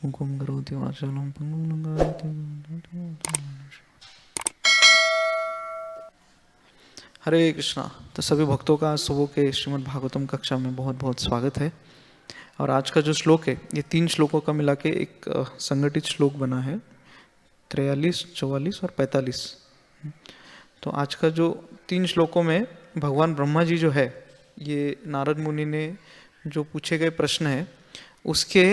मुखं करोति वाचालं पंगुं लंघयति। हरे कृष्णा। तो सभी भक्तों का सुबह के श्रीमद् भागवतम कक्षा में बहुत बहुत स्वागत है। और आज का जो श्लोक है ये 3 श्लोकों का मिला के एक संगठित श्लोक बना है, 43, 44 और 45। तो आज का जो 3 श्लोकों में भगवान ब्रह्मा जी जो है, ये नारद मुनि ने जो पूछे गए प्रश्न है उसके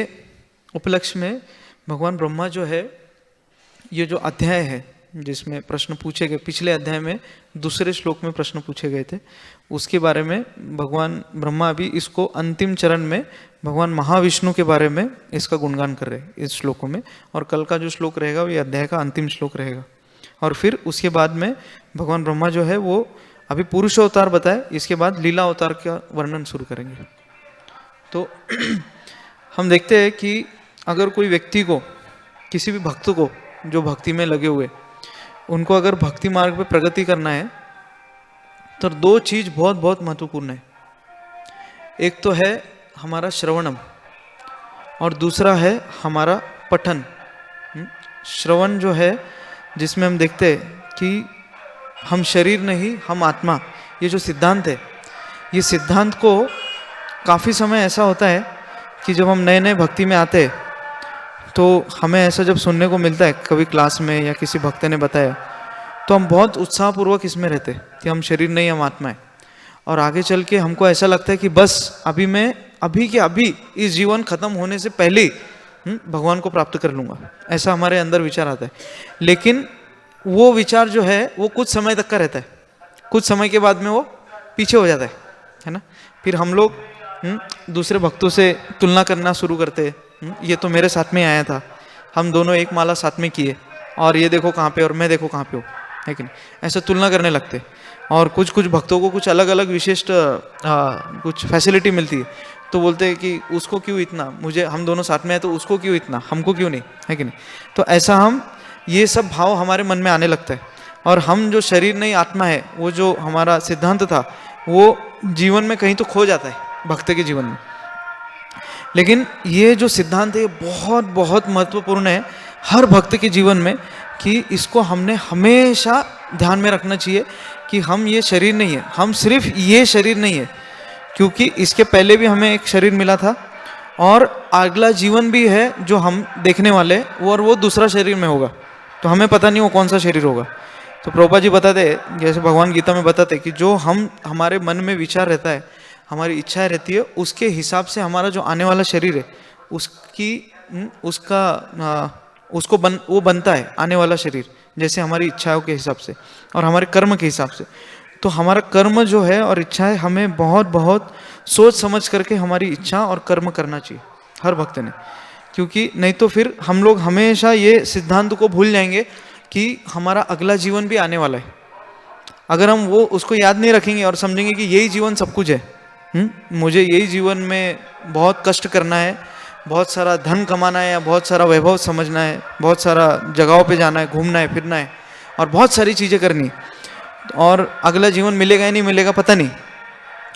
उपलक्ष्य में भगवान ब्रह्मा जो है, ये जो अध्याय है जिसमें प्रश्न पूछे गए, पिछले अध्याय में दूसरे श्लोक में प्रश्न पूछे गए थे, उसके बारे में भगवान ब्रह्मा अभी इसको अंतिम चरण में भगवान महाविष्णु के बारे में इसका गुणगान कर रहे हैं इस श्लोकों में। और कल का जो श्लोक रहेगा वो अध्याय का अंतिम श्लोक रहेगा। और फिर उसके बाद में भगवान ब्रह्मा जो है वो अभी पुरुष अवतार बताए, इसके बाद लीला अवतार का वर्णन शुरू करेंगे। तो हम देखते हैं कि अगर कोई व्यक्ति को, किसी भी भक्त को जो भक्ति में लगे हुए, उनको अगर भक्ति मार्ग पे प्रगति करना है तो 2 चीज बहुत बहुत महत्वपूर्ण है। एक तो है हमारा श्रवणम और दूसरा है हमारा पठन। श्रवण जो है जिसमें हम देखते हैं कि हम शरीर नहीं हम आत्मा, ये जो सिद्धांत है, ये सिद्धांत को काफ़ी समय ऐसा होता है कि जब हम नए नए भक्ति में आते हैं तो हमें ऐसा जब सुनने को मिलता है, कभी क्लास में या किसी भक्त ने बताया, तो हम बहुत उत्साहपूर्वक इसमें रहते हैं कि हम शरीर नहीं हम आत्मा है। और आगे चल के हमको ऐसा लगता है कि बस अभी मैं अभी के अभी इस जीवन खत्म होने से पहले भगवान को प्राप्त कर लूँगा, ऐसा हमारे अंदर विचार आता है। लेकिन वो विचार जो है वो कुछ समय तक का रहता है, कुछ समय के बाद में वो पीछे हो जाता है ना। फिर हम लोग दूसरे भक्तों से तुलना करना शुरू करते हैं, ये तो मेरे साथ में आया था, हम दोनों एक माला साथ में किए, और ये देखो कहाँ पे और मैं देखो कहाँ पे हो, है कि नहीं, ऐसा तुलना करने लगते। और कुछ कुछ भक्तों को कुछ अलग अलग विशिष्ट कुछ फैसिलिटी मिलती है, तो बोलते हैं कि उसको क्यों इतना, मुझे, हम दोनों साथ में हैं तो उसको क्यों इतना, हमको क्यों नहीं, है कि नहीं। तो ऐसा हम, ये सब भाव हमारे मन में आने लगता है। और हम जो शरीर नहीं आत्मा है, वो जो हमारा सिद्धांत था वो जीवन में कहीं तो खो जाता है भक्त के जीवन में। लेकिन ये जो सिद्धांत है ये बहुत बहुत महत्वपूर्ण है हर भक्त के जीवन में, कि इसको हमने हमेशा ध्यान में रखना चाहिए कि हम ये शरीर नहीं है, हम सिर्फ ये शरीर नहीं है, क्योंकि इसके पहले भी हमें एक शरीर मिला था और अगला जीवन भी है जो हम देखने वाले, और वो दूसरा शरीर में होगा, तो हमें पता नहीं वो कौन सा शरीर होगा। तो प्रभुपाद जी बताते, जैसे भगवान गीता में बताते कि जो हमारे मन में विचार रहता है, हमारी इच्छाएं रहती है, उसके हिसाब से हमारा जो आने वाला शरीर है वो बनता है आने वाला शरीर, जैसे हमारी इच्छाओं के हिसाब से और हमारे कर्म के हिसाब से। तो हमारा कर्म जो है और इच्छाएं, हमें बहुत बहुत सोच समझ करके हमारी इच्छा और कर्म करना चाहिए हर भक्त ने, क्योंकि नहीं तो फिर हम लोग हमेशा ये सिद्धांत को भूल जाएंगे कि हमारा अगला जीवन भी आने वाला है। अगर हम वो उसको याद नहीं रखेंगे और समझेंगे कि यही जीवन सब कुछ है, मुझे यही जीवन में बहुत कष्ट करना है, बहुत सारा धन कमाना है, या बहुत सारा वैभव समझना है, बहुत सारा जगहों पे जाना है, घूमना है, फिरना है, और बहुत सारी चीज़ें करनी, और अगला जीवन मिलेगा या नहीं मिलेगा पता नहीं।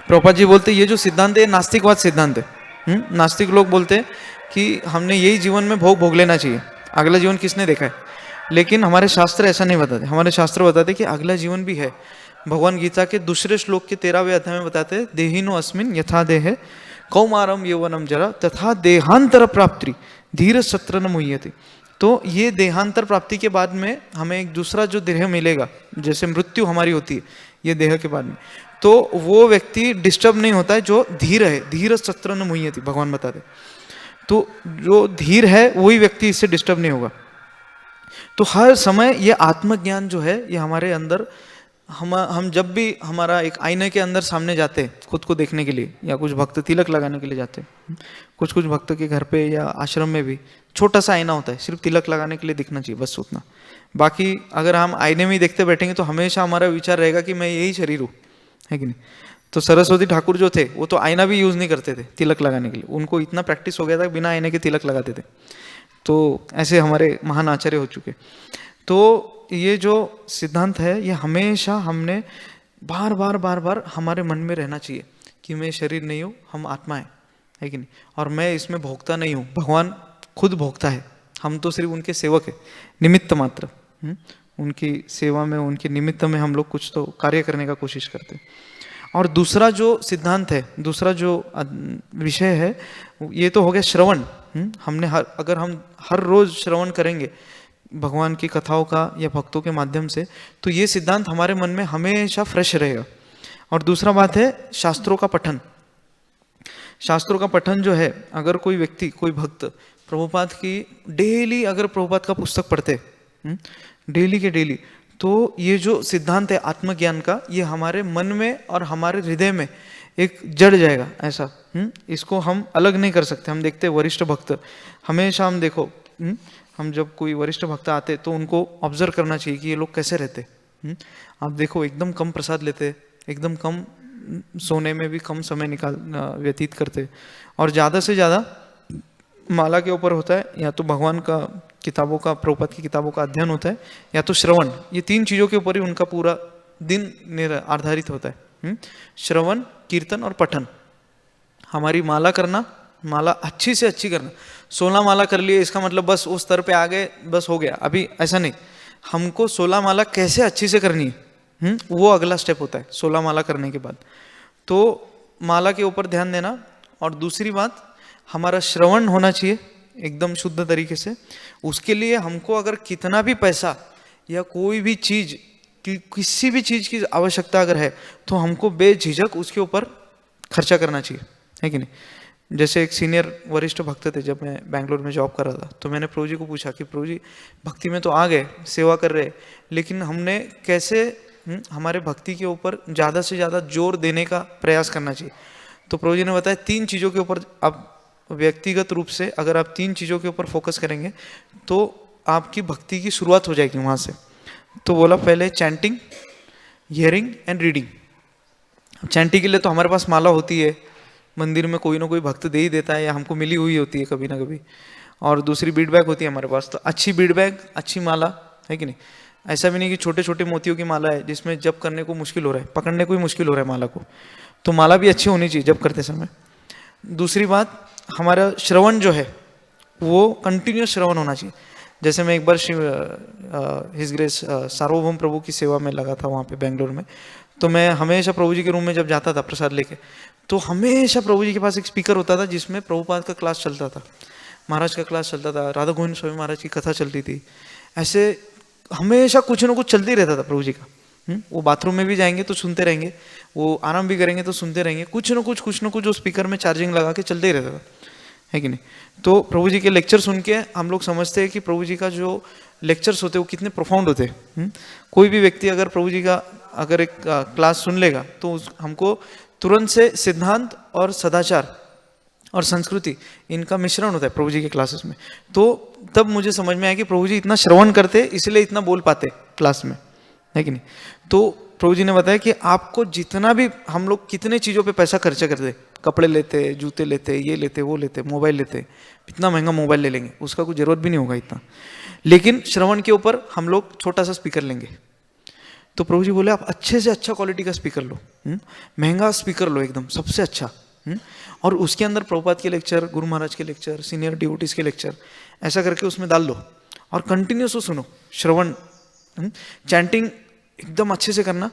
प्रभुपाद जी बोलते ये जो सिद्धांत है नास्तिकवाद सिद्धांत है। नास्तिक लोग बोलते हैं कि हमने यही जीवन में भोग लेना चाहिए, अगला जीवन किसने देखा है। लेकिन हमारे शास्त्र ऐसा नहीं बताते, हमारे शास्त्र बताते कि अगला जीवन भी है। भगवान गीता के दूसरे श्लोक के 13वें अध्याय में बताते हैं, देहिनो अस्मिन यथा देहे कौमारम यौवनम जरा तथा देहांतर प्राप्ति धीर सत्र न मुह्यते। तो ये देहांतर प्राप्ति के बाद में हमें एक दूसरा जो देह मिलेगा, जैसे मृत्यु हमारी होती है ये देह के बाद में, तो वो व्यक्ति डिस्टर्ब नहीं होता है जो धीर है, धीर सत्र न मुह्यते भगवान बताते। तो जो धीर है वही व्यक्ति इससे डिस्टर्ब नहीं होगा। तो हर समय ये आत्मज्ञान जो है ये हमारे अंदर, हम जब भी हमारा एक आईने के अंदर सामने जाते हैं खुद को देखने के लिए, या कुछ भक्त तिलक लगाने के लिए जाते हैं, कुछ कुछ भक्तों के घर पे या आश्रम में भी छोटा सा आईना होता है, सिर्फ तिलक लगाने के लिए दिखना चाहिए, बस उतना। बाकी अगर हम आईने में ही देखते बैठेंगे तो हमेशा हमारा विचार रहेगा कि मैं यही शरीर हूँ, है कि नहीं। तो सरस्वती ठाकुर जो थे वो तो आईना भी यूज़ नहीं करते थे तिलक लगाने के लिए, उनको इतना प्रैक्टिस हो गया था बिना आईने के तिलक लगाते थे। तो ऐसे हमारे महान आचार्य हो चुके। तो ये जो सिद्धांत है ये हमेशा हमने बार बार बार बार हमारे मन में रहना चाहिए कि मैं शरीर नहीं हूँ, हम आत्मा है कि नहीं, और मैं इसमें भोगता नहीं हूँ। भगवान खुद भोगता है, हम तो सिर्फ उनके सेवक है, निमित्त मात्र। उनकी सेवा में, उनके निमित्त में हम लोग कुछ तो कार्य करने का कोशिश करते हैं। और दूसरा जो सिद्धांत है, दूसरा जो विषय है, ये तो हो गया श्रवण। हमने अगर हम हर रोज श्रवण करेंगे भगवान की कथाओं का या भक्तों के माध्यम से, तो ये सिद्धांत हमारे मन में हमेशा फ्रेश रहेगा। और दूसरा बात है शास्त्रों का पठन। शास्त्रों का पठन जो है, अगर कोई व्यक्ति, कोई भक्त प्रभुपाद की डेली अगर प्रभुपाद का पुस्तक पढ़ते डेली के डेली, तो ये जो सिद्धांत है आत्मज्ञान का, ये हमारे मन में और हमारे हृदय में एक जड़ जाएगा ऐसा। इसको हम अलग नहीं कर सकते। हम देखते हैं वरिष्ठ भक्त, हमेशा हम देखो, हम जब कोई वरिष्ठ भक्त आते तो उनको ऑब्जर्व करना चाहिए कि ये लोग कैसे रहते। आप देखो एकदम कम प्रसाद लेते, एकदम कम सोने में भी कम समय व्यतीत करते, और ज़्यादा से ज़्यादा माला के ऊपर होता है, या तो भगवान का किताबों का, प्रभुपाद की किताबों का अध्ययन होता है, या तो श्रवण। ये तीन चीज़ों के ऊपर ही उनका पूरा दिन आधारित होता है। श्रवण, कीर्तन और पठन। हमारी माला करना, माला अच्छी से अच्छी करना। 16 माला कर लिए इसका मतलब बस उस स्तर पे आ गए, बस हो गया, अभी ऐसा नहीं। हमको 16 माला कैसे अच्छी से करनी है, वो अगला स्टेप होता है 16 माला करने के बाद। तो माला के ऊपर ध्यान देना। और दूसरी बात, हमारा श्रवण होना चाहिए एकदम शुद्ध तरीके से। उसके लिए हमको अगर कितना भी पैसा या कोई भी चीज़ किसी भी चीज़ की आवश्यकता अगर है, तो हमको बेझिझक उसके ऊपर खर्चा करना चाहिए, है कि नहीं। जैसे एक सीनियर वरिष्ठ भक्त थे, जब मैं बैंगलोर में जॉब कर रहा था, तो मैंने प्रभु जी को पूछा कि प्रभु जी, भक्ति में तो आ गए, सेवा कर रहे, लेकिन हमने कैसे हमारे भक्ति के ऊपर ज़्यादा से ज़्यादा जोर देने का प्रयास करना चाहिए। तो प्रभु जी ने बताया 3 चीज़ों के ऊपर आप व्यक्तिगत रूप से अगर आप 3 चीज़ों के ऊपर फोकस करेंगे तो आपकी भक्ति की शुरुआत हो जाएगी वहाँ से। तो बोला पहले chanting, hearing and reading. Chanting के लिए तो हमारे पास माला होती है, मंदिर में कोई ना कोई भक्त दे ही देता है, या हमको मिली हुई होती है कभी ना कभी। और दूसरी बीड बैग होती है हमारे पास, तो अच्छी बीड बैग, अच्छी माला, है कि नहीं। ऐसा भी नहीं कि छोटे छोटे मोतियों की माला है जिसमें जप करने को मुश्किल हो रहा है, पकड़ने को ही मुश्किल हो रहा है माला को। तो माला भी अच्छी होनी चाहिए जप करते समय। दूसरी बात, हमारा श्रवण जो है वो कंटिन्यूस श्रवण होना चाहिए। जैसे मैं एक बार हिज ग्रेस सार्वभौम प्रभु की सेवा में लगा था वहाँ पे बेंगलोर में। तो मैं हमेशा प्रभु जी के रूम में जब जाता था प्रसाद लेके, तो हमेशा प्रभु जी के पास एक स्पीकर होता था जिसमें प्रभुपाद का क्लास चलता था, महाराज का क्लास चलता था, राधा गोविंद स्वामी महाराज की कथा चलती थी। ऐसे हमेशा कुछ ना कुछ चलते ही रहता था प्रभु जी का। वो बाथरूम में भी जाएंगे तो सुनते रहेंगे, वो आराम भी करेंगे तो सुनते रहेंगे, कुछ ना कुछ जो स्पीकर में चार्जिंग लगा के चलते ही रहता था, है कि नहीं। तो प्रभु जी के लेक्चर सुन के हम लोग समझते हैं कि प्रभु जी का जो लेक्चर्स होते हैं वो कितने प्रोफाउंड होते हैं। कोई भी व्यक्ति अगर प्रभु जी का अगर एक क्लास सुन लेगा तो हमको तुरंत से सिद्धांत और सदाचार और संस्कृति इनका मिश्रण होता है प्रभु जी के क्लासेस में। तो तब मुझे समझ में आया कि प्रभु जी इतना श्रवण करते इसलिए इतना बोल पाते क्लास में, है कि नहीं। तो प्रभु जी ने बताया कि आपको जितना भी हम लोग कितने चीज़ों पे पैसा खर्चा करते, कपड़े लेते, जूते लेते, ये लेते, वो लेते, मोबाइल लेते, इतना महंगा मोबाइल ले लेंगे, उसका कोई ज़रूरत भी नहीं होगा इतना, लेकिन श्रवण के ऊपर हम लोग छोटा सा स्पीकर लेंगे। तो प्रभु जी बोले आप अच्छे से अच्छा क्वालिटी का स्पीकर लो, महंगा स्पीकर लो एकदम सबसे अच्छा, और उसके अंदर प्रभुपाद के लेक्चर, गुरु महाराज के लेक्चर, सीनियर डिवोटीज के लेक्चर ऐसा करके उसमें डाल दो और कंटिन्यूस सुनो। श्रवण, चैंटिंग एकदम अच्छे से करना,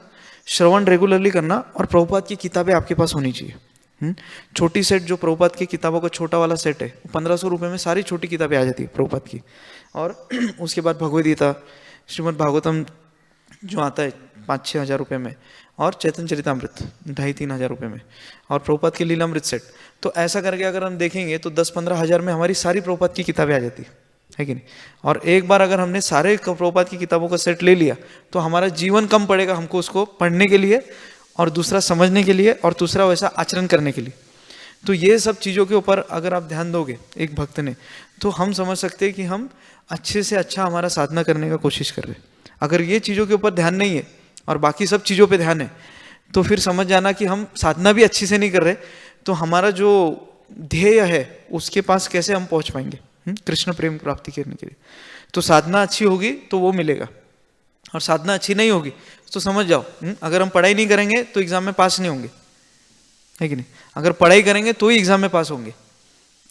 श्रवण रेगुलरली करना, और प्रभुपाद की किताबें आपके पास होनी चाहिए। छोटी सेट जो प्रभुपाद की किताबों का छोटा वाला सेट है 1500 रुपये में सारी छोटी किताबें आ जाती है प्रभुपाद की। और उसके बाद भगवद गीता, श्रीमद् भागवतम जो आता है 5-6 हज़ार रुपये में, और चैतन्य चरितामृत 2,500-3 हज़ार रुपये में, और प्रभुपाद के लीलामृत सेट। तो ऐसा करके अगर हम देखेंगे तो 10-15 हज़ार में हमारी सारी प्रभुपाद की किताबें आ जाती है कि नहीं। और एक बार अगर हमने सारे प्रभुपाद की किताबों का सेट ले लिया तो हमारा जीवन कम पड़ेगा हमको उसको पढ़ने के लिए, और दूसरा समझने के लिए, और दूसरा वैसा आचरण करने के लिए। तो ये सब चीज़ों के ऊपर अगर आप ध्यान दोगे एक भक्त ने, तो हम समझ सकते हैं कि हम अच्छे से अच्छा हमारा साधना करने का कोशिश कर रहे हैं। अगर ये चीज़ों के ऊपर ध्यान नहीं है और बाकी सब चीज़ों पे ध्यान है, तो फिर समझ जाना कि हम साधना भी अच्छी से नहीं कर रहे, तो हमारा जो ध्येय है उसके पास कैसे हम पहुंच पाएंगे कृष्ण प्रेम प्राप्ति करने के लिए। तो साधना अच्छी होगी तो वो मिलेगा, और साधना अच्छी नहीं होगी तो समझ जाओ अगर हम पढ़ाई नहीं करेंगे तो एग्जाम में पास नहीं होंगे, है कि नहीं। अगर पढ़ाई करेंगे तो ही एग्जाम में पास होंगे,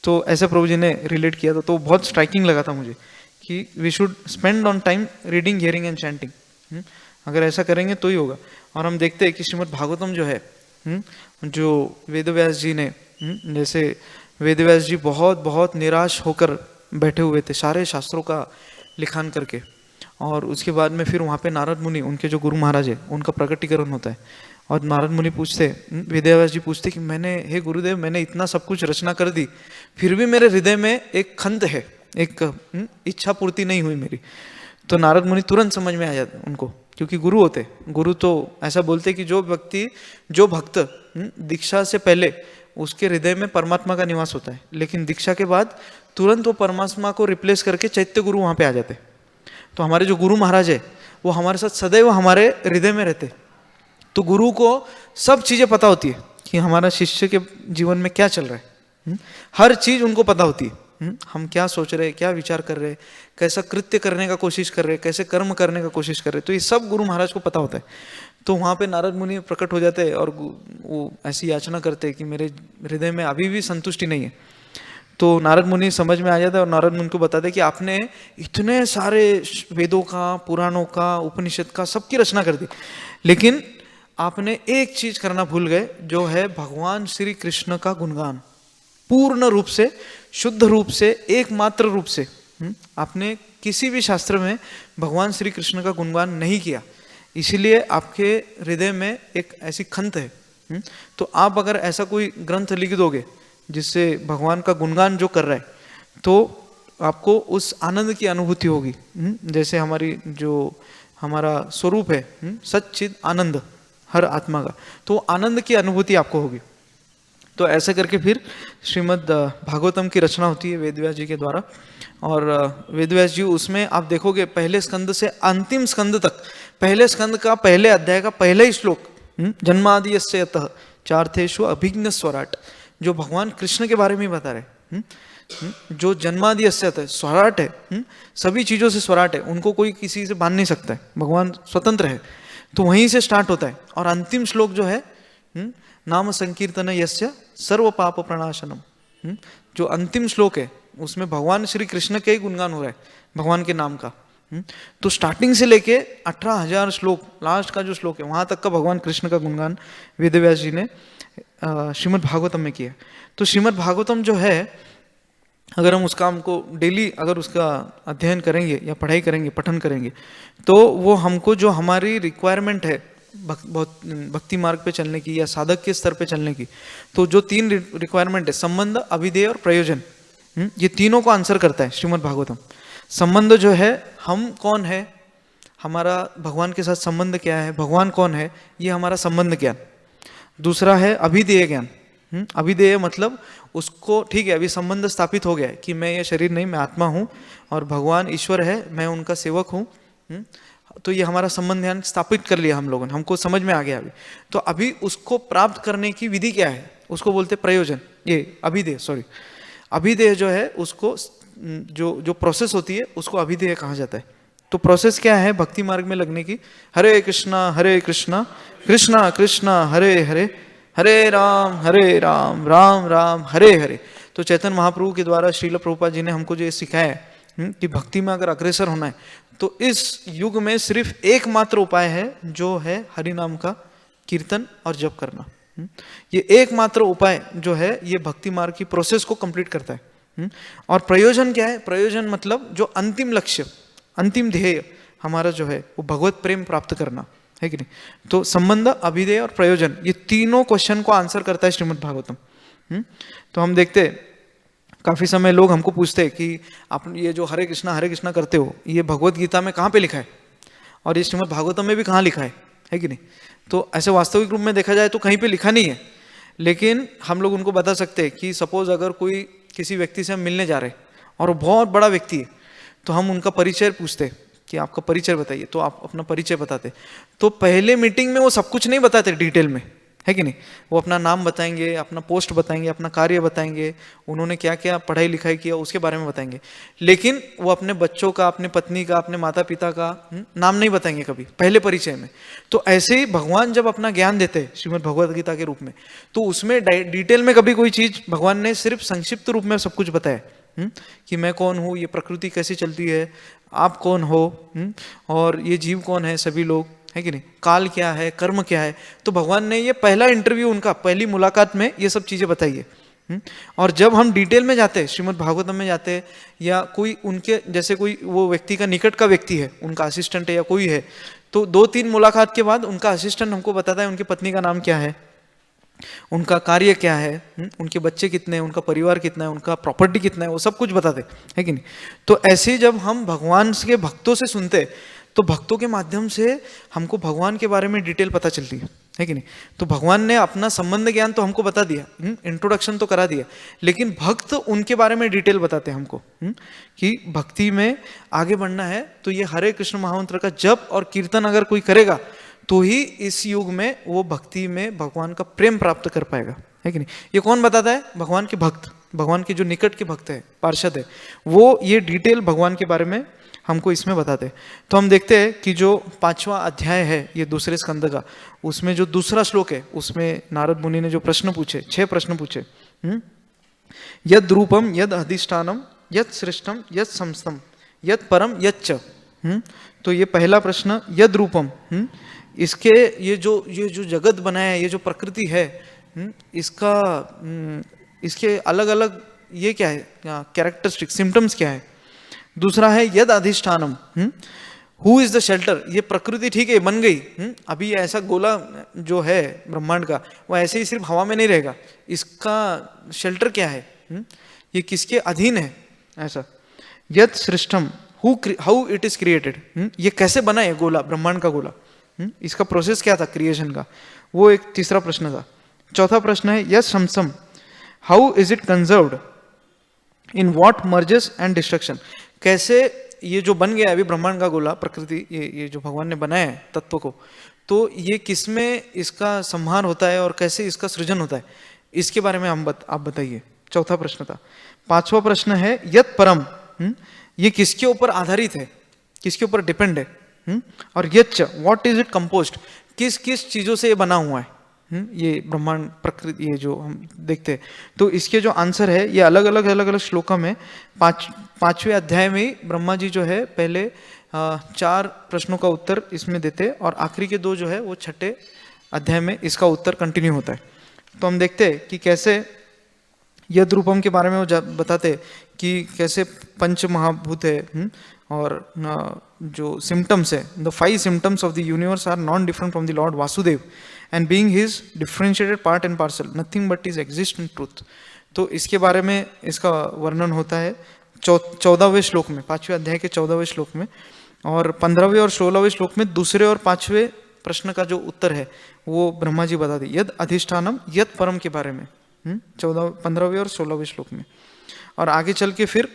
तो ऐसे प्रभु जी ने रिलेट किया था, तो बहुत स्ट्राइकिंग लगा था मुझे कि we should spend on time reading, hearing and chanting. अगर ऐसा करेंगे तो ही होगा। और हम देखते हैं कि श्रीमद् भागवतम जो है, जो वेदव्यास जी ने, जैसे वेदव्यास जी बहुत बहुत निराश होकर बैठे हुए थे सारे शास्त्रों का लिखान करके, और उसके बाद में फिर वहाँ पे नारद मुनि, उनके जो गुरु महाराज है, उनका प्रकटीकरण होता है। और नारद मुनि पूछते, वेदव्यास जी पूछते कि मैंने, हे गुरुदेव, मैंने इतना सब कुछ रचना कर दी, फिर भी मेरे हृदय में एक खंत है, एक इच्छा पूर्ति नहीं हुई मेरी। तो नारद मुनि तुरंत समझ में आ जाते उनको, क्योंकि गुरु होते, गुरु तो ऐसा बोलते कि जो व्यक्ति, जो भक्त दीक्षा से पहले उसके हृदय में परमात्मा का निवास होता है, लेकिन दीक्षा के बाद तुरंत वो परमात्मा को रिप्लेस करके चैत्य गुरु वहाँ पे आ जाते। तो हमारे जो गुरु महाराज है वो हमारे साथ सदैव हमारे हृदय में रहते। तो गुरु को सब चीज़ें पता होती है कि हमारा शिष्य के जीवन में क्या चल रहा है, हर चीज़ उनको पता होती है। हम क्या सोच रहे हैं, क्या विचार कर रहे हैं, कैसा कृत्य करने का कोशिश कर रहे हैं, कैसे कर्म करने का कोशिश कर रहे हैं, तो ये सब गुरु महाराज को पता होता है। तो वहाँ पे नारद मुनि प्रकट हो जाते हैं और वो ऐसी याचना करते हैं कि मेरे हृदय में अभी भी संतुष्टि नहीं है। तो नारद मुनि समझ में आ जाता है और नारद मुनि को बताते हैं कि आपने इतने सारे वेदों का, पुराणों का, उपनिषद का, सबकी रचना कर दी, लेकिन आपने एक चीज करना भूल गए, जो है भगवान श्री कृष्ण का गुणगान। पूर्ण रूप से, शुद्ध रूप से, एकमात्र रूप से आपने किसी भी शास्त्र में भगवान श्री कृष्ण का गुणगान नहीं किया, इसीलिए आपके हृदय में एक ऐसी खंत है। तो आप अगर ऐसा कोई ग्रंथ लिख दोगे जिससे भगवान का गुणगान जो कर रहा है, तो आपको उस आनंद की अनुभूति होगी। जैसे हमारा स्वरूप है सच्चिद आनंद हर आत्मा का, तो आनंद की अनुभूति आपको होगी। तो ऐसे करके फिर श्रीमद् भागवतम की रचना होती है वेदव्यास जी के द्वारा। और वेदव्यास जी उसमें आप देखोगे पहले स्कंद से अंतिम स्कंद तक, पहले स्कंद का पहले अध्याय का पहला ही श्लोक, जन्मादि यस्य यतः चार्थेषु अभिज्ञ स्वराट, जो भगवान कृष्ण के बारे में बता रहे, जो जन्मादि यस्य यतः स्वराट है, सभी चीजों से स्वराट है, उनको कोई किसी से बांध नहीं सकता है, भगवान स्वतंत्र है। तो वहीं से स्टार्ट होता है। और अंतिम श्लोक जो है नाम संकीर्तन यस्य सर्व पाप प्रणाशनम, जो अंतिम श्लोक है उसमें भगवान श्री कृष्ण के ही गुणगान हो रहा है, भगवान के नाम का। तो स्टार्टिंग से लेके 18,000 श्लोक, लास्ट का जो श्लोक है वहां तक का भगवान कृष्ण का गुणगान वेदव्यास जी ने श्रीमद् भागवतम में किया। तो श्रीमद् भागवतम जो है, अगर हम उसका, हमको डेली अगर उसका अध्ययन करेंगे या पढ़ाई करेंगे, पठन करेंगे, तो वो हमको जो हमारी रिक्वायरमेंट है बहुत भक्ति मार्ग पे चलने की या साधक के स्तर पे चलने की, तो जो 3 रिक्वायरमेंट है, संबंध, अभिधेय और प्रयोजन, ये तीनों को आंसर करता है श्रीमद् भागवतम। संबंध जो है, हम कौन है, हमारा भगवान के साथ संबंध क्या है, भगवान कौन है, ये हमारा संबंध ज्ञान। दूसरा है अभिधेय ज्ञान। अभिधेय मतलब उसको, ठीक है अभी संबंध स्थापित हो गया है कि मैं ये शरीर नहीं, मैं आत्मा हूँ और भगवान ईश्वर है, मैं उनका सेवक हूँ, तो ये हमारा संबंध ध्यान स्थापित कर लिया हम लोगों ने, हमको समझ में आ गया अभी। तो अभी उसको प्राप्त करने की विधि क्या है, उसको बोलते प्रयोजन, ये अभिधेय, सॉरी अभिधेय जो है, उसको जो प्रोसेस होती है उसको अभिधेय कहा जाता है। तो प्रोसेस क्या है भक्ति मार्ग में लगने की, हरे कृष्णा कृष्णा कृष्णा हरे हरे, हरे राम राम राम हरे हरे। तो चैतन्य महाप्रभु के द्वारा श्रील प्रभुपाद जी ने हमको जो ये सिखाया है कि भक्ति में अगर अग्रसर होना है, तो इस युग में सिर्फ एकमात्र उपाय है, जो है हरि नाम का कीर्तन और जप करना। ये एकमात्र उपाय जो है, ये भक्ति मार्ग की प्रोसेस को कंप्लीट करता है। और प्रयोजन क्या है, प्रयोजन मतलब जो अंतिम लक्ष्य, अंतिम ध्येय हमारा जो है, वो भगवत प्रेम प्राप्त करना है कि नहीं। तो संबंध, अभिधेय और प्रयोजन, ये तीनों क्वेश्चन को आंसर करता है श्रीमद् भागवतम। तो हम देखते हैं काफी समय लोग हमको पूछते हैं कि आप ये जो हरे कृष्णा करते हो, ये भगवत गीता में कहाँ पे लिखा है, और ये श्रीमद् भागवतम में भी कहाँ लिखा है कि नहीं। तो ऐसे वास्तविक रूप में देखा जाए तो कहीं पे लिखा नहीं है, लेकिन हम लोग उनको बता सकते हैं कि सपोज अगर कोई किसी व्यक्ति से हम मिलने जा रहे हैं और वो बहुत बड़ा व्यक्ति है, तो हम उनका परिचय पूछते कि आपका परिचय बताइए, तो आप अपना परिचय बताते। तो पहले मीटिंग में वो सब कुछ नहीं बताते डिटेल में, है कि नहीं। वो अपना नाम बताएंगे, अपना पोस्ट बताएंगे, अपना कार्य बताएंगे, उन्होंने क्या क्या पढ़ाई लिखाई किया उसके बारे में बताएंगे। लेकिन वो अपने बच्चों का, अपने पत्नी का, अपने माता पिता का नाम नहीं बताएंगे कभी पहले परिचय में। तो ऐसे ही भगवान जब अपना ज्ञान देते हैं श्रीमद् भगवद गीता के रूप में, तो उसमें डिटेल में कभी कोई चीज भगवान ने सिर्फ संक्षिप्त रूप में सब कुछ बताया कि मैं कौन हूँ, ये प्रकृति कैसी चलती है, आप कौन हो, और ये जीव कौन है, सभी लोग, है कि नहीं, काल क्या है, कर्म क्या है। तो भगवान ने ये पहला इंटरव्यू, उनका पहली मुलाकात में ये सब चीजें बताई है। और जब हम डिटेल में जाते हैं, श्रीमद् भागवतम में जाते हैं, या कोई उनके जैसे कोई वो व्यक्ति का निकट का व्यक्ति है, उनका असिस्टेंट है या कोई है, तो 2-3 मुलाकात के बाद उनका असिस्टेंट हमको बताता है उनकी पत्नी का नाम क्या है, उनका कार्य क्या है, उनके बच्चे कितने हैं, उनका परिवार कितना है, उनका प्रॉपर्टी कितना है, वो सब कुछ बताते है कि नहीं। तो ऐसे जब हम भगवान के भक्तों से सुनते, तो भक्तों के माध्यम से हमको भगवान के बारे में डिटेल पता चलती है कि नहीं। तो भगवान ने अपना संबंध ज्ञान तो हमको बता दिया, इंट्रोडक्शन तो करा दिया, लेकिन भक्त उनके बारे में डिटेल बताते हैं हमको कि भक्ति में आगे बढ़ना है तो ये हरे कृष्ण महामंत्र का जप और कीर्तन अगर कोई करेगा तो ही इस युग में वो भक्ति में भगवान का प्रेम प्राप्त कर पाएगा, है कि नहीं। ये कौन बताता है? भगवान के भक्त, भगवान के जो निकट के भक्त है, पार्षद है, वो ये डिटेल भगवान के बारे में हमको इसमें बताते हैं। तो हम देखते हैं कि जो 5वां अध्याय है ये दूसरे स्कंद का, उसमें जो दूसरा श्लोक है, उसमें नारद मुनि ने जो प्रश्न पूछे, 6 प्रश्न पूछे, यद रूपम यद अधिष्ठानम यद सृष्टम यद समस्तम यद परम यच्च। तो ये पहला प्रश्न, यद रूपम, इसके ये जो जगत बनाया है, ये जो प्रकृति है, इसका इसके अलग अलग ये क्या है, कैरेक्टरिस्टिक सिम्टम्स क्या है। दूसरा है यद अधिष्ठानम, हु इज द शेल्टर। ये प्रकृति ठीक है बन गई, अभी ऐसा गोला जो है ब्रह्मांड का, वो ऐसे ही सिर्फ हवा में नहीं रहेगा, इसका शेल्टर क्या है, ये किसके अधीन है ऐसा। यद सृष्टम, हाउ इट इज क्रिएटेड, ये कैसे बना है गोला, ब्रह्मांड का गोला, इसका प्रोसेस क्या था क्रिएशन का, वो एक तीसरा प्रश्न था। चौथा प्रश्न है यद समसम, how is it conserved, in what mergers and destruction. कैसे ये जो बन गया अभी ब्रह्मांड का गोला, प्रकृति, ये जो भगवान ने बनाया है तत्व को, तो ये किसमें इसका संहार होता है और कैसे इसका सृजन होता है, इसके बारे में आप बताइए। चौथा प्रश्न था। 5वां प्रश्न है यत परम, ये किसके ऊपर आधारित है, किसके ऊपर डिपेंड है, और यच्च, व्हाट इज इट कंपोज्ड, किस किस चीजों से ये बना हुआ है ये ब्रह्मांड प्रकृति, ये जो हम देखते हैं। तो इसके जो आंसर है ये अलग अलग श्लोकों में, 5वें अध्याय में ही ब्रह्मा जी जो है पहले 4 प्रश्नों का उत्तर इसमें देते, और आखिरी के 2 जो है वो 6ठे अध्याय में इसका उत्तर कंटिन्यू होता है। तो हम देखते हैं कि कैसे यद रूपम के बारे में वो बताते कि कैसे पंच महाभूत है, और जो सिम्टम्स है, the 5 symptoms of the universe are non different from the Lord Vasudev and being his differentiated part and parcel, nothing but is exist in truth. तो इसके बारे में इसका वर्णन होता है 14वें श्लोक में, 5वें अध्याय के 14वें श्लोक में, और 15वें और 16वें श्लोक में दूसरे और 5वें प्रश्न का जो उत्तर है वो ब्रह्मा जी बता दी, यद अधिष्ठानम यद परम के बारे में, 15वें और 16वें श्लोक में। और आगे चल के फिर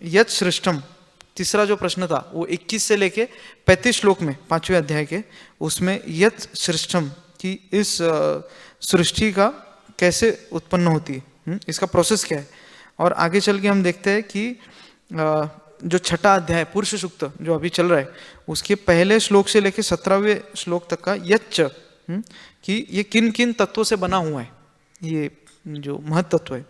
यद सृष्टम, तीसरा जो प्रश्न था वो 21 से लेके 35 श्लोक में 5वें अध्याय के, उसमें यद सृष्टम की इस सृष्टि का कैसे उत्पन्न होती है, इसका प्रोसेस क्या है। और आगे चल के हम देखते हैं कि जो 6ठा अध्याय पुरुष सूक्त जो अभी चल रहा है, उसके पहले श्लोक से लेके 17वें श्लोक तक का यच्च, कि ये किन किन तत्वों से बना हुआ है, ये जो महत्त्व है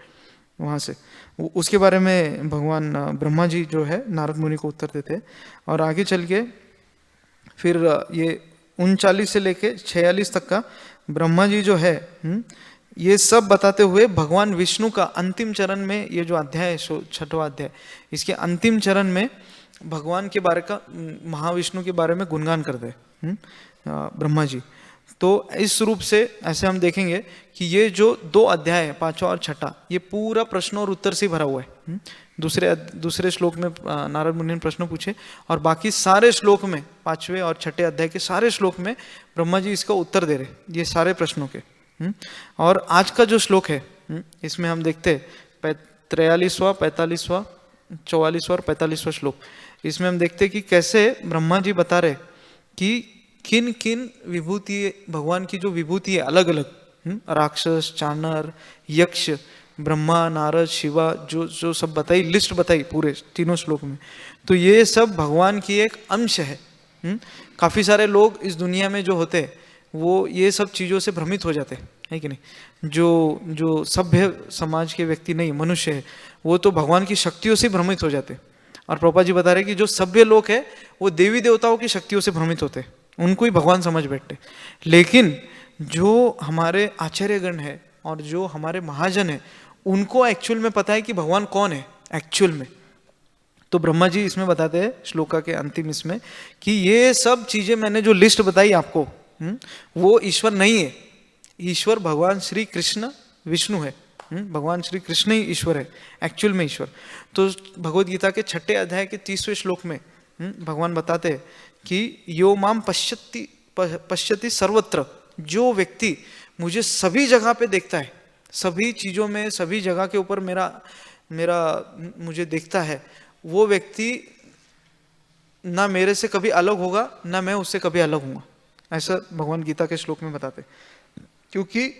वहाँ से, उसके बारे में भगवान ब्रह्मा जी जो है नारद मुनि को उत्तर देते हैं। और आगे चल के फिर ये 39 से लेके 46 तक का ब्रह्मा जी जो है ये सब बताते हुए भगवान विष्णु का अंतिम चरण में, ये जो अध्याय है 6वां अध्याय, इसके अंतिम चरण में भगवान के बारे का, महाविष्णु के बारे में गुणगान करते हैं ब्रह्मा जी। तो इस रूप से ऐसे हम देखेंगे कि ये जो 2 अध्याय है, 5वां और 6ठा, ये पूरा प्रश्न और उत्तर से भरा हुआ है। दूसरे श्लोक में नारद मुनि ने प्रश्न पूछे, और बाकी सारे श्लोक में, 5वें और 6ठे अध्याय के सारे श्लोक में ब्रह्मा जी इसका उत्तर दे रहे, ये सारे प्रश्नों के। और आज का जो श्लोक है इसमें हम देखते हैं 43वां, 45वां, 44वां और 45वां श्लोक, इसमें हम देखते हैं कि कैसे ब्रह्मा जी बता रहे कि किन किन विभूति, भगवान की जो विभूति है अलग अलग, राक्षस, चाणर, यक्ष, ब्रह्मा, नारद, शिवा, जो जो सब बताई, लिस्ट बताई पूरे तीनों श्लोक में, तो ये सब भगवान की एक अंश है। काफी सारे लोग इस दुनिया में जो होते हैं वो ये सब चीजों से भ्रमित हो जाते हैं, है कि नहीं। जो जो सभ्य समाज के व्यक्ति नहीं, मनुष्य है, वो तो भगवान की शक्तियों से भ्रमित हो जाते हैं। और प्रभुपाद जी बता रहे कि जो सभ्य लोग हैं वो देवी देवताओं की शक्तियों से भ्रमित होते हैं, उनको ही भगवान समझ बैठते। लेकिन जो हमारे आचार्यगण है और जो हमारे महाजन है, उनको एक्चुअल में पता है कि भगवान कौन है एक्चुअल में। तो ब्रह्मा जी इसमें बताते हैं श्लोका के अंतिम इसमें कि ये सब चीजें मैंने जो लिस्ट बताई आपको, वो ईश्वर नहीं है। ईश्वर भगवान श्री कृष्ण विष्णु है। भगवान श्री कृष्ण ही ईश्वर है, एक्चुअल में ईश्वर। तो भगवद गीता के 6 अध्याय के 30वें श्लोक में भगवान बताते हैं कि यो माम पश्यति सर्वत्र, जो व्यक्ति मुझे सभी जगह पे देखता है, सभी चीजों में, सभी जगह के ऊपर मेरा मुझे देखता है, वो व्यक्ति ना मेरे से कभी अलग होगा, ना मैं उससे कभी अलग हूँगा। ऐसा भगवान गीता के श्लोक में बताते, क्योंकि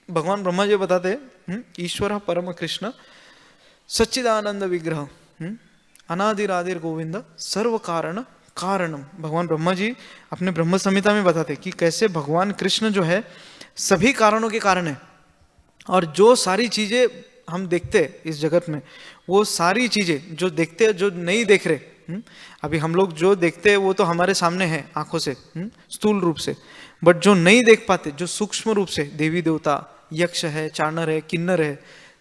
भगवान ब्रह्मा जी बताते हैं ईश्वर परम कृष्ण सच्चिदानंद विग्रह अनादिरादिर गोविंद सर्व कारण कारणम। भगवान ब्रह्मा जी अपने ब्रह्म संहिता में बताते कि कैसे भगवान कृष्ण जो है सभी कारणों के कारण है। और जो सारी चीजें हम देखते हैं इस जगत में, वो सारी चीजें जो देखते हैं, जो नहीं देख रहे, अभी हम लोग जो देखते हैं वो तो हमारे सामने है आंखों से, स्थूल रूप से, बट जो नहीं देख पाते, जो सूक्ष्म रूप से, देवी देवता, यक्ष है, चाणर है, किन्नर है,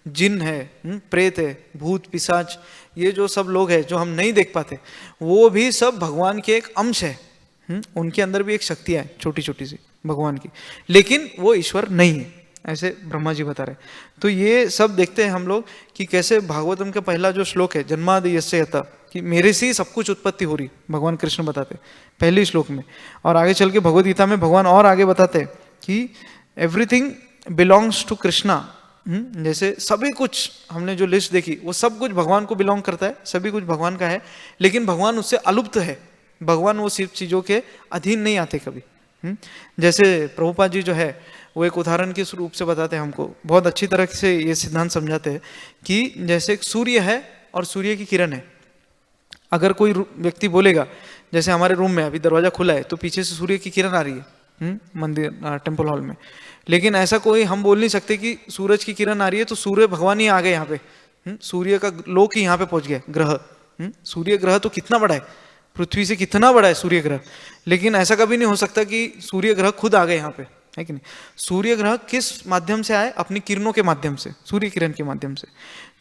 जिन है, प्रेत है, भूत पिशाच, ये जो सब लोग हैं जो हम नहीं देख पाते, वो भी सब भगवान के एक अंश है। उनके अंदर भी एक शक्तियां है छोटी छोटी सी भगवान की, लेकिन वो ईश्वर नहीं है, ऐसे ब्रह्मा जी बता रहे। तो ये सब देखते हैं हम लोग कि कैसे भागवतम का पहला जो श्लोक है जन्मादि यस्य यतः, कि मेरे से ही सब कुछ उत्पत्ति हो रही, भगवान कृष्ण बताते पहले श्लोक में। और आगे चल के भगवद गीता में भगवान और आगे बताते हैं कि एवरीथिंग बिलोंग्स टू कृष्णा। जैसे सभी कुछ हमने जो लिस्ट देखी वो सब कुछ भगवान को बिलोंग करता है, सभी कुछ भगवान का है, लेकिन भगवान उससे अलुप्त है। भगवान वो सिर्फ चीजों के अधीन नहीं आते कभी। जैसे प्रभुपाद जी जो है वो एक उदाहरण के रूप से बताते हैं हमको, बहुत अच्छी तरह से ये सिद्धांत समझाते हैं कि जैसे एक सूर्य है और सूर्य की किरण है। अगर कोई व्यक्ति बोलेगा, जैसे हमारे रूम में अभी दरवाजा खुला है तो पीछे से सूर्य की किरण आ रही है मंदिर टेम्पल हॉल में, लेकिन ऐसा कोई हम बोल नहीं सकते कि सूरज की किरण आ रही है तो सूर्य भगवान ही आ गए यहाँ पे, सूर्य का लोक ही यहाँ पे पहुंच गया, ग्रह। सूर्य ग्रह तो कितना बड़ा है, पृथ्वी से कितना बड़ा है सूर्य ग्रह, लेकिन ऐसा कभी नहीं हो सकता कि सूर्य ग्रह खुद आ गए यहाँ पे, है कि नहीं। सूर्य ग्रह किस माध्यम से आए, अपनी किरणों के माध्यम से, सूर्य किरण के माध्यम से।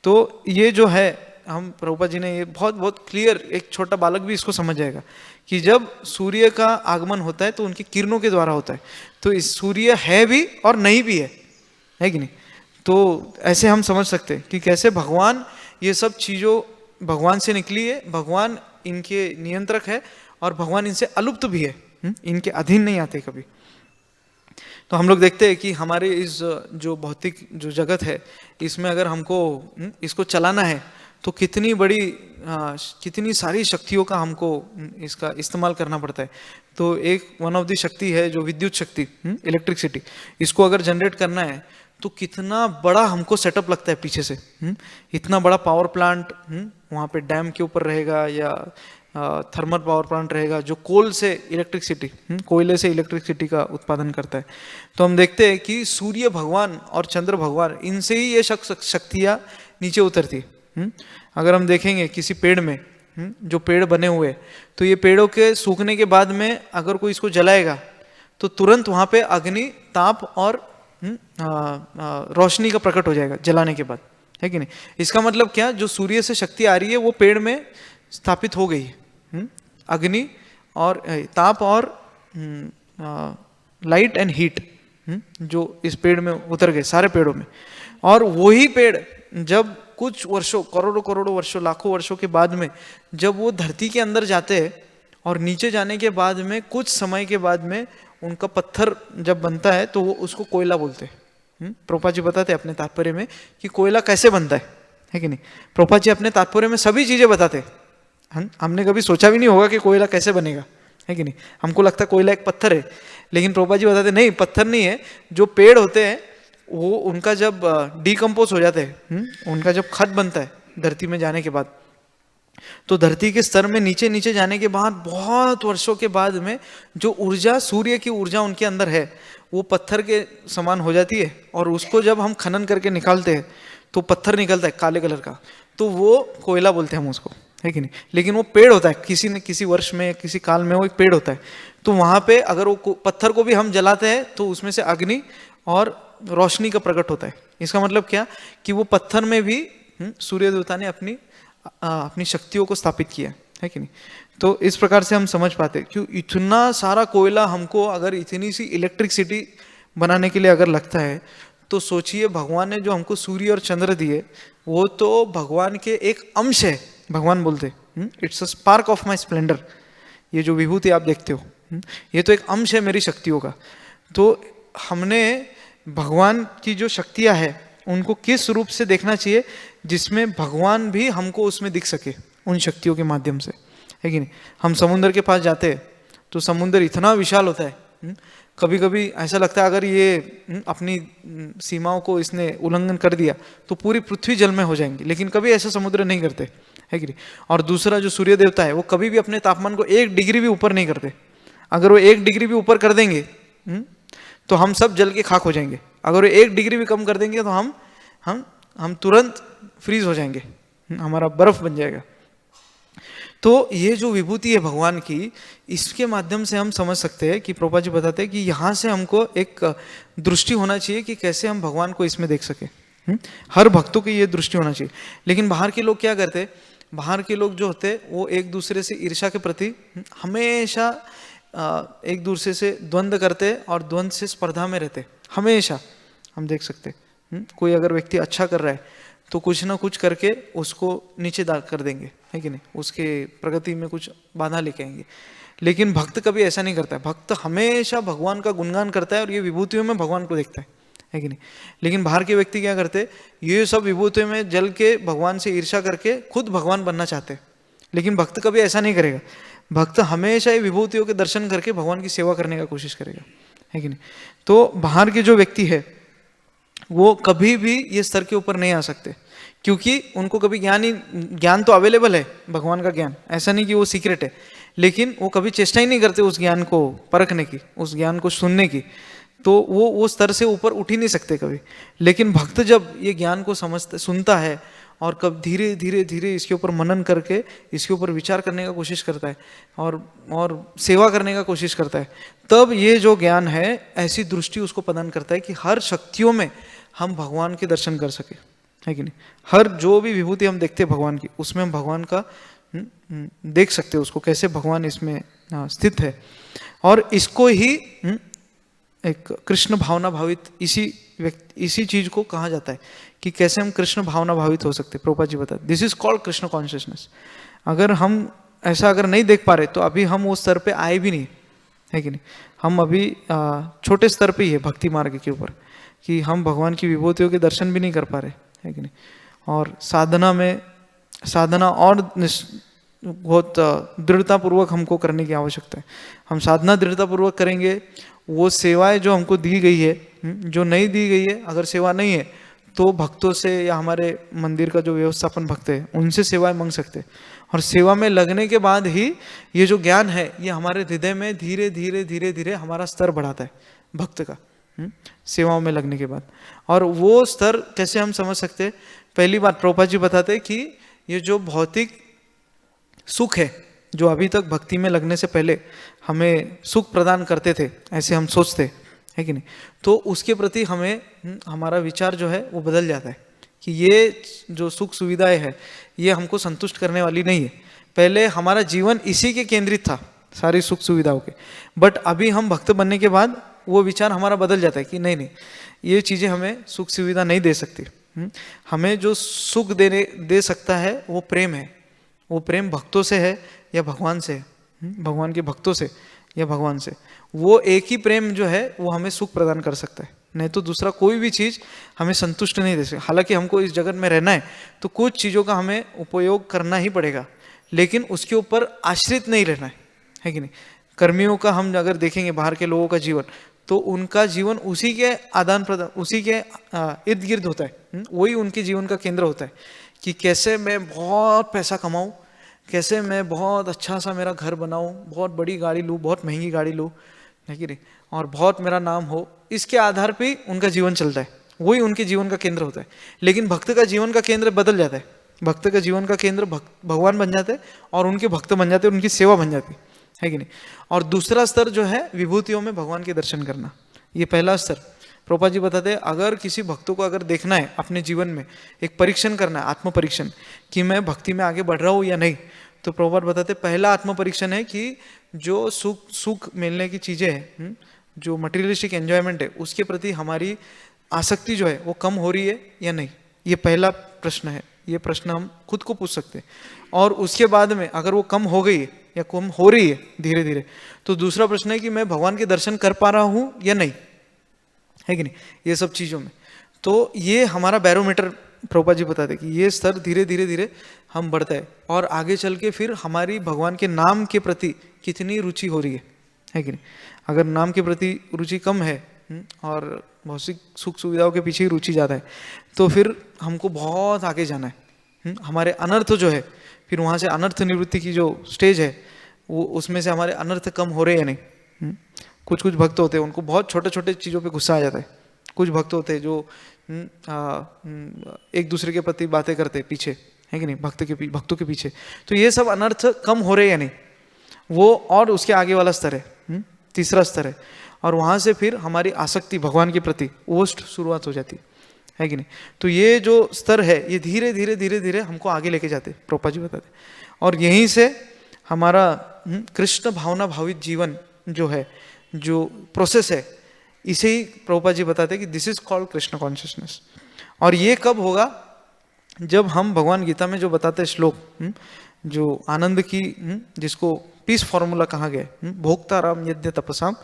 तो ये जो है हम प्रभुपाद जी ने ये बहुत बहुत क्लियर, एक छोटा बालक भी इसको समझ जाएगा कि जब सूर्य का आगमन होता है तो उनकी किरणों के द्वारा होता है। तो इस सूर्य है भी और नहीं भी है कि नहीं। तो ऐसे हम समझ सकते हैं कि कैसे भगवान ये सब चीज़ों भगवान से निकली है, भगवान इनके नियंत्रक है और भगवान इनसे अलुप्त भी है, इनके अधीन नहीं आते कभी। तो हम लोग देखते हैं कि हमारे इस जो भौतिक जो जगत है इसमें अगर हमको इसको चलाना है तो कितनी बड़ी कितनी सारी शक्तियों का हमको इसका इस्तेमाल करना पड़ता है। तो एक वन ऑफ द शक्ति है जो विद्युत शक्ति, इलेक्ट्रिसिटी, इसको अगर जनरेट करना है तो कितना बड़ा हमको सेटअप लगता है पीछे से। इतना बड़ा पावर प्लांट वहाँ पे डैम के ऊपर रहेगा या थर्मल पावर प्लांट रहेगा जो कोल से इलेक्ट्रिसिटी, कोयले से इलेक्ट्रिसिटी का उत्पादन करता है। तो हम देखते हैं कि सूर्य भगवान और चंद्र भगवान, इनसे ही ये शक्तियाँ नीचे उतरती है। अगर हम देखेंगे किसी पेड़ में जो पेड़ बने हुए, तो ये पेड़ों के सूखने के बाद में अगर कोई इसको जलाएगा तो तुरंत वहाँ पे अग्नि, ताप और रोशनी का प्रकट हो जाएगा जलाने के बाद, है कि नहीं। इसका मतलब क्या, जो सूर्य से शक्ति आ रही है वो पेड़ में स्थापित हो गई है। अग्नि और ताप और लाइट एंड हीट जो इस पेड़ में उतर गए सारे पेड़ों में। और वही पेड़ जब कुछ वर्षों, करोड़ों वर्षों, लाखों वर्षों के बाद में जब वो धरती के अंदर जाते हैं और नीचे जाने के बाद में कुछ समय के बाद में उनका पत्थर जब बनता है तो वो उसको कोयला बोलते हैं। प्रभुपाद जी बताते हैं अपने तात्पर्य में कि कोयला कैसे बनता है कि नहीं। प्रभुपाद जी अपने तात्पर्य में सभी चीजें बताते हैं, हमने कभी सोचा भी नहीं होगा कि कोयला कैसे बनेगा, है कि नहीं। हमको लगता है कोयला एक पत्थर है, लेकिन प्रभुपाद जी बताते नहीं, पत्थर नहीं है। जो पेड़ होते हैं वो उनका जब डिकम्पोज हो जाते हैं, उनका जब खत बनता है धरती में जाने के बाद, तो धरती के स्तर में नीचे नीचे जाने के बाद बहुत वर्षों के बाद में जो ऊर्जा, सूर्य की ऊर्जा उनके अंदर है, वो पत्थर के समान हो जाती है। और उसको जब हम खनन करके निकालते हैं तो पत्थर निकलता है काले कलर का, तो वो कोयला बोलते हैं हम उसको, है कि नहीं। लेकिन वो पेड़ होता है, किसी न किसी वर्ष में, किसी काल में वो एक पेड़ होता है। तो वहाँ पे अगर वो पत्थर को भी हम जलाते हैं तो उसमें से अग्नि और रोशनी का प्रकट होता है। इसका मतलब क्या कि वो पत्थर में भी सूर्य देवता ने अपनी शक्तियों को स्थापित किया है कि नहीं। तो इस प्रकार से हम समझ पाते कि इतना सारा कोयला हमको अगर इतनी सी इलेक्ट्रिसिटी बनाने के लिए अगर लगता है, तो सोचिए भगवान ने जो हमको सूर्य और चंद्र दिए वो तो भगवान के एक अंश है। भगवान बोलते it's a spark of my Splendor, ये जो विभूति आप देखते हो ये तो एक अंश है मेरी शक्तियों का। तो हमने भगवान की जो शक्तियां हैं उनको किस रूप से देखना चाहिए जिसमें भगवान भी हमको उसमें दिख सके उन शक्तियों के माध्यम से, है कि नहीं। हम समुद्र के पास जाते हैं तो समुद्र इतना विशाल होता है, कभी कभी ऐसा लगता है अगर ये अपनी सीमाओं को इसने उल्लंघन कर दिया तो पूरी पृथ्वी जल में हो जाएंगी, लेकिन कभी ऐसा समुद्र नहीं करते, है कि नहीं। और दूसरा जो सूर्य देवता है वो कभी भी अपने तापमान को 1 डिग्री भी ऊपर नहीं करते। अगर वो 1 डिग्री भी ऊपर कर देंगे तो हम सब जल के खाक हो जाएंगे। अगर वो 1 डिग्री भी कम कर देंगे तो हम तुरंत फ्रीज हो जाएंगे, हमारा बर्फ बन जाएगा। तो ये जो विभूति है भगवान की, इसके माध्यम से हम समझ सकते हैं कि प्रभुपाद जी बताते हैं कि यहाँ से हमको एक दृष्टि होना चाहिए कि कैसे हम भगवान को इसमें देख सके। हर भक्तों की ये दृष्टि होना चाहिए। लेकिन बाहर के लोग क्या करते, बाहर के लोग जो होते वो एक दूसरे से ईर्ष्या के प्रति हमेशा एक दूसरे से द्वंद्व करते और द्वंद्व से स्पर्धा में रहते हमेशा। हम देख सकते कोई अगर व्यक्ति अच्छा कर रहा है तो कुछ ना कुछ करके उसको नीचे कर देंगे, है कि नहीं, उसके प्रगति में कुछ बाधा लेके आएंगे। लेकिन भक्त कभी ऐसा नहीं करता है। भक्त हमेशा भगवान का गुणगान करता है और ये विभूतियों में भगवान को देखता है कि नहीं। लेकिन बाहर के व्यक्ति क्या करते, ये सब विभूतियों में जल के भगवान से ईर्ष्या करके खुद भगवान बनना चाहते हैं। लेकिन भक्त कभी ऐसा नहीं करेगा। भक्त हमेशा ये विभूतियों के दर्शन करके भगवान की सेवा करने का कोशिश करेगा, है कि नहीं। तो बाहर के जो व्यक्ति है वो कभी भी ये स्तर के ऊपर नहीं आ सकते, क्योंकि उनको कभी ज्ञान तो अवेलेबल है, भगवान का ज्ञान, ऐसा नहीं कि वो सीक्रेट है, लेकिन वो कभी चेष्टा ही नहीं करते उस ज्ञान को परखने की, उस ज्ञान को सुनने की। तो वो स्तर से ऊपर उठ ही नहीं सकते कभी। लेकिन भक्त जब ये ज्ञान को सुनता है और कब धीरे धीरे धीरे इसके ऊपर मनन करके इसके ऊपर विचार करने का कोशिश करता है और सेवा करने का कोशिश करता है, तब ये जो ज्ञान है ऐसी दृष्टि उसको प्रदान करता है कि हर शक्तियों में हम भगवान के दर्शन कर सके, है कि नहीं। हर जो भी विभूति हम देखते हैं भगवान की, उसमें हम भगवान का देख सकते हैं उसको, कैसे भगवान इसमें स्थित है। और इसको ही एक कृष्ण भावना भावित इसी चीज को कहा जाता है कि कैसे हम कृष्ण भावना भावित हो सकते। प्रभुपाद जी बताते this is called Krishna consciousness. अगर हम ऐसा अगर नहीं देख पा रहे तो अभी हम उस स्तर पे आए भी नहीं, है कि नहीं। हम अभी छोटे स्तर पे ही है भक्ति मार्ग के ऊपर, कि हम भगवान की विभूतियों के दर्शन भी नहीं कर पा रहे, है कि नहीं। और साधना और बहुत दृढ़तापूर्वक हमको करने की आवश्यकता है। हम साधना दृढ़तापूर्वक करेंगे, वो सेवाएं जो हमको दी गई है, जो नहीं दी गई है, अगर सेवा नहीं है तो भक्तों से या हमारे मंदिर का जो व्यवस्थापन भक्त है उनसे सेवाएं मांग सकते हैं। और सेवा में लगने के बाद ही ये जो ज्ञान है ये हमारे हृदय में धीरे धीरे धीरे धीरे हमारा स्तर बढ़ाता है भक्त का, सेवाओं में लगने के बाद। और वो स्तर कैसे हम समझ सकते हैं, पहली बात प्रभुपाद जी बताते हैं कि ये जो भौतिक सुख है जो अभी तक भक्ति में लगने से पहले हमें सुख प्रदान करते थे, ऐसे हम सोचते, है कि नहीं, तो उसके प्रति हमें हमारा विचार जो है वो बदल जाता है कि ये जो सुख सुविधाएं है ये हमको संतुष्ट करने वाली नहीं है। पहले हमारा जीवन इसी के केंद्रित था, सारी सुख सुविधाओं के, बट अभी हम भक्त बनने के बाद वो विचार हमारा बदल जाता है कि नहीं ये चीज़ें हमें सुख सुविधा नहीं दे सकती। हमें जो सुख दे सकता है वो प्रेम है। वो प्रेम भक्तों से है या भगवान से है, भगवान के भक्तों से या भगवान से। वो एक ही प्रेम जो है वो हमें सुख प्रदान कर सकता है, नहीं तो दूसरा कोई भी चीज़ हमें संतुष्ट नहीं दे सकती। हालांकि हमको इस जगत में रहना है तो कुछ चीज़ों का हमें उपयोग करना ही पड़ेगा, लेकिन उसके ऊपर आश्रित नहीं रहना है कि नहीं। कर्मियों का हम अगर देखेंगे बाहर के लोगों का जीवन, तो उनका जीवन उसी के आदान प्रदान, उसी के इर्द गिर्द होता है। वही उनके जीवन का केंद्र होता है कि कैसे मैं बहुत पैसा कमाऊं, कैसे मैं बहुत अच्छा सा मेरा घर बनाऊं, बहुत बड़ी गाड़ी लूं, बहुत महंगी गाड़ी लूं, है कि नहीं, और बहुत मेरा नाम हो। इसके आधार पे उनका जीवन चलता है, वही उनके जीवन का केंद्र होता है। लेकिन भक्त का जीवन का केंद्र बदल जाता है। भक्त का जीवन का केंद्र भगवान बन जाते हैं और उनके भक्त बन जाते हैं, उनकी सेवा बन जाती है कि नहीं। और दूसरा स्तर जो है विभूतियों में भगवान के दर्शन करना, ये पहला स्तर। प्रभुपाद जी बताते हैं अगर किसी भक्तों को अगर देखना है अपने जीवन में, एक परीक्षण करना है, आत्म परीक्षण, कि मैं भक्ति में आगे बढ़ रहा हूँ या नहीं, तो प्रभुपाद बताते हैं पहला आत्म परीक्षण है कि जो सुख मिलने की चीजें हैं, जो मटेरियलिस्टिक एंजॉयमेंट है, उसके प्रति हमारी आसक्ति जो है वो कम हो रही है या नहीं। ये पहला प्रश्न है, ये प्रश्न हम खुद को पूछ सकते हैं। और उसके बाद में अगर वो कम हो गई है या कम हो रही है धीरे धीरे, तो दूसरा प्रश्न है कि मैं भगवान के दर्शन कर पा रहा हूं या नहीं, है कि नहीं। ये सब चीजों में तो ये हमारा बैरोमीटर प्रभुपाद जी बताते कि ये स्तर धीरे धीरे धीरे हम बढ़ते हैं और आगे चल के फिर हमारी भगवान के नाम के प्रति कितनी रुचि हो रही है कि नहीं। अगर नाम के प्रति रुचि कम है और भौतिक सुख सुविधाओं के पीछे ही रुचि ज़्यादा है, तो फिर हमको बहुत आगे जाना है। हमारे अनर्थ जो है, फिर वहाँ से अनर्थ निवृत्ति की जो स्टेज है, वो उसमें से हमारे अनर्थ कम हो रहे हैं या नहीं। कुछ कुछ भक्त होते हैं उनको बहुत छोटे छोटे चीज़ों पे गुस्सा आ जाता है। कुछ भक्त होते हैं जो एक दूसरे के प्रति बातें करते हैं पीछे, है कि नहीं, भक्तों के पीछे। तो ये सब अनर्थ कम हो रहे हैं या नहीं, वो और उसके आगे वाला स्तर है, तीसरा स्तर है। और वहाँ से फिर हमारी आसक्ति भगवान के प्रति वो शुरुआत हो जाती है कि नहीं। तो ये जो स्तर है ये धीरे धीरे धीरे धीरे हमको आगे लेके जाते, प्रभुपाद जी बताते। और यहीं से हमारा कृष्ण भावना भावित जीवन जो है, जो प्रोसेस है, इसे ही प्रभुपाद जी बताते कि this is called Krishna consciousness. और ये कब होगा, जब हम भगवान गीता में जो बताते श्लोक, जो आनंद की, जिसको पीस फॉर्मूला कहा गया, भोक्ताराम यज्ञ तपसाम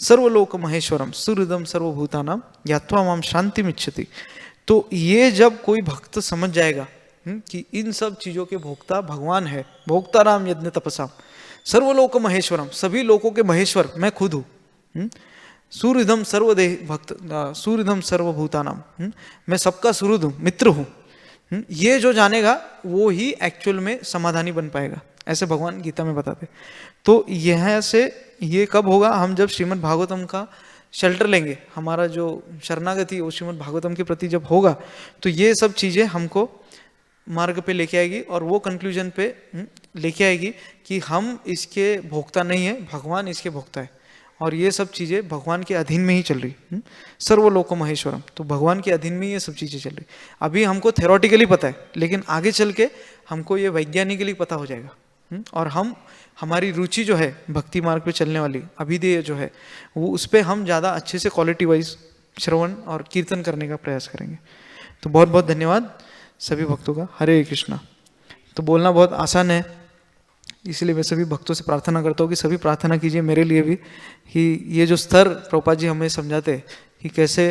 सर्वलोक महेश्वरम सुहृदम सर्वभूतानाम यात्वा माम शांति मिच्छति। तो ये जब कोई भक्त समझ जाएगा कि इन सब चीजों के भोक्ता भगवान है, भोक्ताराम यज्ञ तपसाम सर्वलोक महेश्वरम, सभी लोकों के महेश्वर मैं खुद हूँ, सुहृदम सर्वदेह भक्त सुहृदम सर्वभूतानाम, मैं सबका सुहृद हूँ, मित्र हूँ। ये जो जानेगा वो ही एक्चुअल में समाधानी बन पाएगा, ऐसे भगवान गीता में बताते। तो यह से ये कब होगा, हम जब श्रीमद् भागवतम का शेल्टर लेंगे, हमारा जो शरणागति वो श्रीमद् भागवतम के प्रति जब होगा, तो ये सब चीज़ें हमको मार्ग पे लेके आएगी और वो कंक्लूजन पे लेके आएगी कि हम इसके भोक्ता नहीं है, भगवान इसके भोक्ता है। और ये सब चीज़ें भगवान के अधीन में ही चल रही, सर्वलोक महेश्वरम, तो भगवान के अधीन में ये सब चीज़ें चल रही। अभी हमको थेरोटिकली पता है, लेकिन आगे चल के हमको ये वैज्ञानिकली पता हो जाएगा। और हम हमारी रुचि जो है भक्ति मार्ग पे चलने वाली, अभिधेय जो है, वो उस पर हम ज़्यादा अच्छे से क्वालिटी वाइज श्रवण और कीर्तन करने का प्रयास करेंगे। तो बहुत बहुत धन्यवाद सभी भक्तों का। हरे कृष्णा। तो बोलना बहुत आसान है, इसलिए मैं सभी भक्तों से प्रार्थना करता हूँ कि सभी प्रार्थना कीजिए मेरे लिए भी, कि ये जो स्तर प्रभुपाद जी हमें समझाते हैं कि कैसे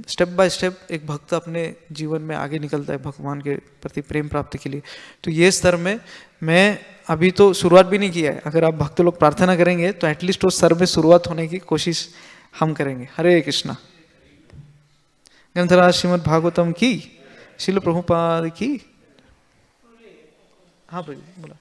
स्टेप बाय स्टेप एक भक्त अपने जीवन में आगे निकलता है भगवान के प्रति प्रेम प्राप्ति के लिए। तो ये स्तर में मैं अभी तो शुरुआत भी नहीं किया है, अगर आप भक्त लोग प्रार्थना करेंगे तो एटलीस्ट उस स्तर में शुरुआत होने की कोशिश हम करेंगे। हरे कृष्णा। ग्रंथराज श्रीमद् भागवतम की, श्रील प्रभुपाद की। हाँ भाई बोला।